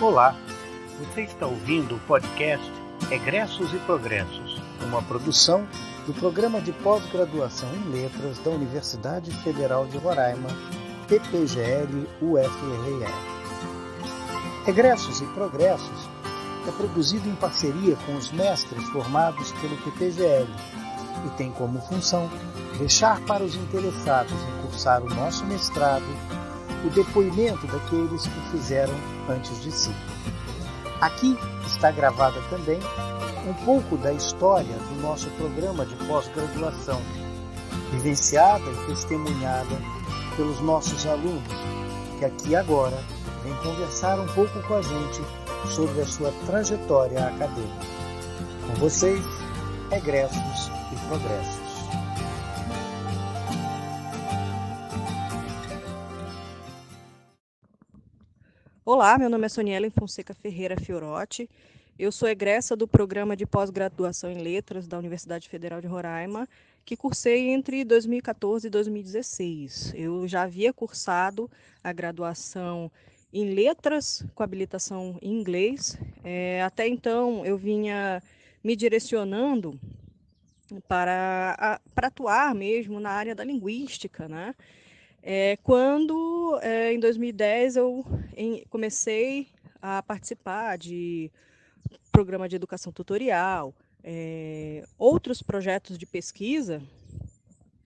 Olá, você está ouvindo o podcast Egressos e Progressos, uma produção do Programa de Pós-Graduação em Letras da Universidade Federal de Roraima, PPGL-UFRN. Egressos e Progressos é produzido em parceria com os mestres formados pelo PPGL e tem como função deixar para os interessados em cursar o nosso mestrado o depoimento daqueles que o fizeram antes de si. Aqui está gravada também um pouco da história do nosso programa de pós-graduação, vivenciada e testemunhada pelos nossos alunos, que aqui agora vêm conversar um pouco com a gente sobre a sua trajetória acadêmica. Com vocês, egressos e progressos. Olá, meu nome é Soniela Fonseca Ferreira Fiorotti. Eu sou egressa do Programa de Pós-Graduação em Letras da Universidade Federal de Roraima, que cursei entre 2014 e 2016. Eu já havia cursado a graduação em Letras com habilitação em inglês. Até então, eu vinha me direcionando para atuar mesmo na área da linguística, né? Quando, em 2010, eu comecei a participar de programa de educação tutorial, outros projetos de pesquisa,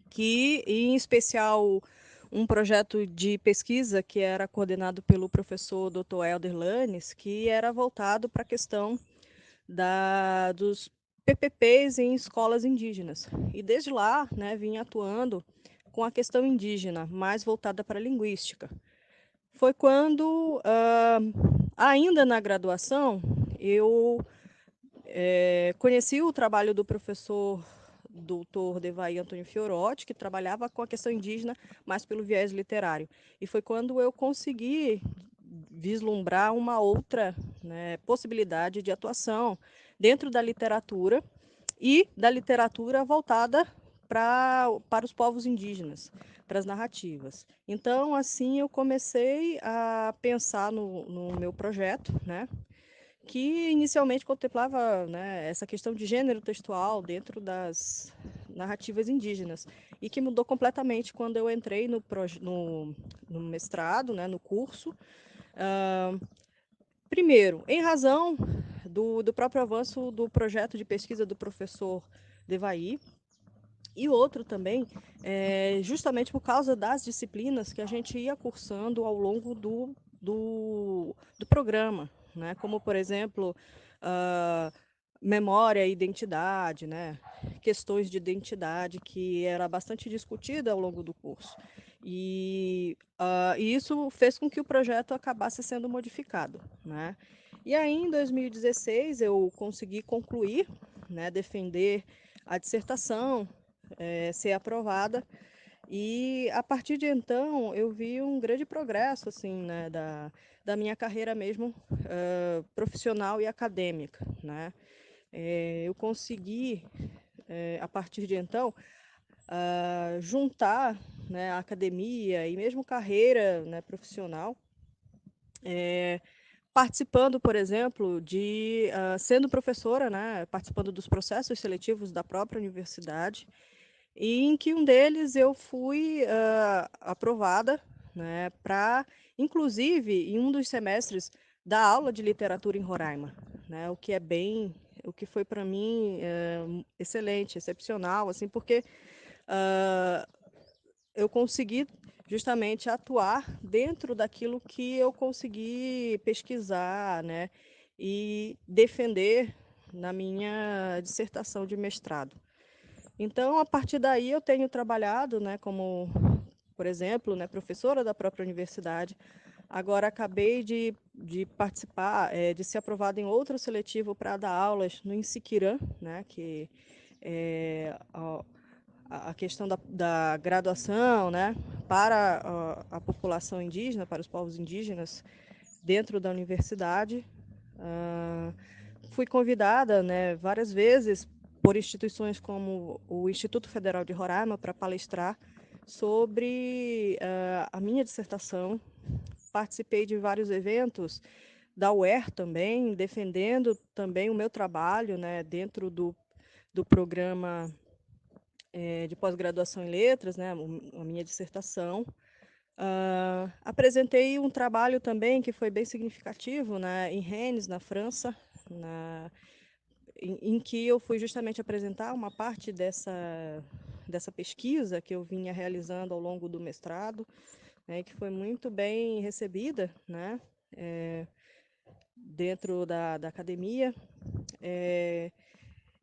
que, em especial, um projeto de pesquisa que era coordenado pelo professor Dr. Helder Lanes, que era voltado para a questão dos PPPs em escolas indígenas. E desde lá, né, vim atuando com a questão indígena, mais voltada para a linguística. Foi quando, ainda na graduação, eu conheci o trabalho do professor Dr. Devaí Antônio Fiorotti, que trabalhava com a questão indígena, mais pelo viés literário. E foi quando eu consegui vislumbrar uma outra, né, possibilidade de atuação dentro da literatura e da literatura voltada para os povos indígenas, para as narrativas. Então, assim, eu comecei a pensar no meu projeto, né, que inicialmente contemplava, né, essa questão de gênero textual dentro das narrativas indígenas, e que mudou completamente quando eu entrei no mestrado, né, no curso. Primeiro, em razão do próprio avanço do projeto de pesquisa do professor Devaí, e outro também, justamente por causa das disciplinas que a gente ia cursando ao longo do programa, né? Como, por exemplo, memória e identidade, né? Questões de identidade, que era bastante discutida ao longo do curso. E isso fez com que o projeto acabasse sendo modificado, né? E aí, em 2016, eu consegui concluir, né, defender a dissertação, ser aprovada, e a partir de então eu vi um grande progresso, assim, né, da minha carreira mesmo, profissional e acadêmica, né? Eu consegui, a partir de então, juntar, né, a academia e mesmo carreira, né, profissional, participando, por exemplo, sendo professora, né, participando dos processos seletivos da própria universidade, e em que um deles eu fui aprovada, né, para, inclusive, em um dos semestres, dar aula de literatura em Roraima, né, o que foi para mim excelente, excepcional, assim, porque eu consegui justamente atuar dentro daquilo que eu consegui pesquisar, né, e defender na minha dissertação de mestrado. Então, a partir daí, eu tenho trabalhado, né, como, por exemplo, né, professora da própria universidade. Agora, acabei de participar, de ser aprovada em outro seletivo para dar aulas no Insiquirã, né, que é a questão da graduação, né, para a população indígena, para os povos indígenas, dentro da universidade. Fui convidada, né, várias vezes por instituições como o Instituto Federal de Roraima para palestrar sobre a minha dissertação. Participei de vários eventos da UER também, defendendo também o meu trabalho, né, dentro do programa de pós-graduação em letras, né, a minha dissertação. Apresentei um trabalho também que foi bem significativo, né, em Rennes, na França, em que eu fui justamente apresentar uma parte dessa pesquisa que eu vinha realizando ao longo do mestrado, né, que foi muito bem recebida, né, dentro da academia.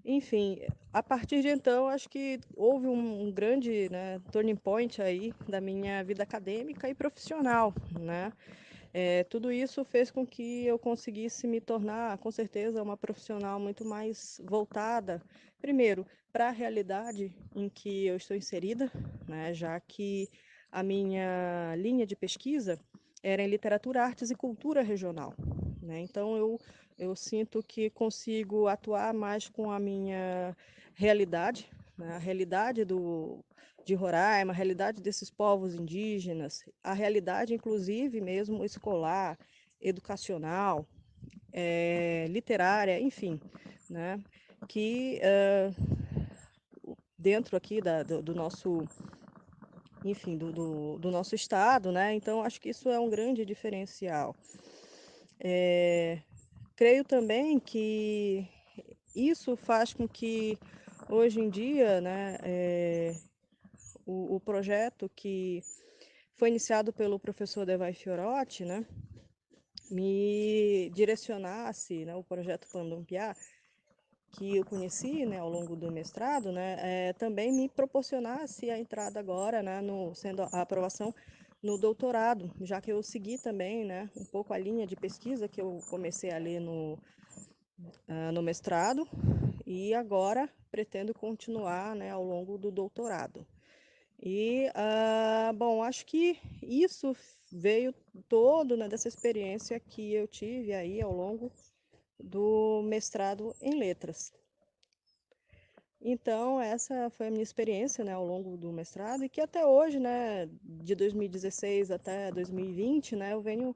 Enfim, a partir de então, acho que houve um grande, né, turning point aí da minha vida acadêmica e profissional, né? Tudo isso fez com que eu conseguisse me tornar, com certeza, uma profissional muito mais voltada, primeiro, para a realidade em que eu estou inserida, né, já que a minha linha de pesquisa era em literatura, artes e cultura regional, né? Então, eu sinto que consigo atuar mais com a minha realidade, né, a realidade de Roraima, a realidade desses povos indígenas, a realidade, inclusive, mesmo escolar, educacional, literária, enfim, né, que dentro aqui do nosso, enfim, do nosso estado, né, então acho que isso é um grande diferencial. Creio também que isso faz com que, hoje em dia, né, o projeto que foi iniciado pelo professor Devay Fiorotti, né, me direcionasse, né, o projeto Pandompiá, que eu conheci, né, ao longo do mestrado, né, também me proporcionasse a entrada agora, né, sendo a aprovação no doutorado, já que eu segui também, né, um pouco a linha de pesquisa que eu comecei a ler no mestrado, e agora pretendo continuar, né, ao longo do doutorado. E, bom, acho que isso veio todo, né, dessa experiência que eu tive aí ao longo do mestrado em letras. Então, essa foi a minha experiência, né, ao longo do mestrado, e que até hoje, né, de 2016 até 2020, né, eu venho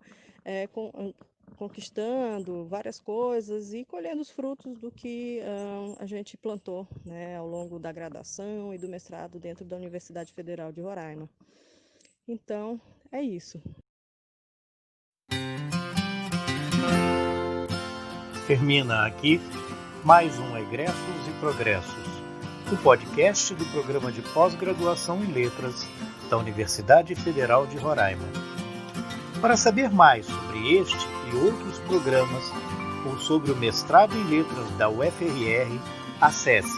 conquistando várias coisas e colhendo os frutos do que a gente plantou, né, ao longo da graduação e do mestrado dentro da Universidade Federal de Roraima. Então, é isso. Termina aqui mais um Egressos e Progressos, o podcast do Programa de Pós-Graduação em Letras da Universidade Federal de Roraima. Para saber mais sobre este e outros programas ou sobre o mestrado em letras da UFRR, acesse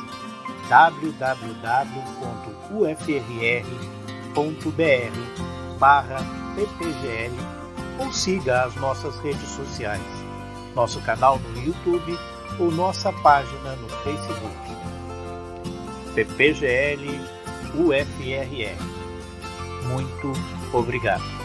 www.ufrr.br/ppgl ou siga as nossas redes sociais, nosso canal no YouTube ou nossa página no Facebook. PPGL UFRR. Muito obrigado.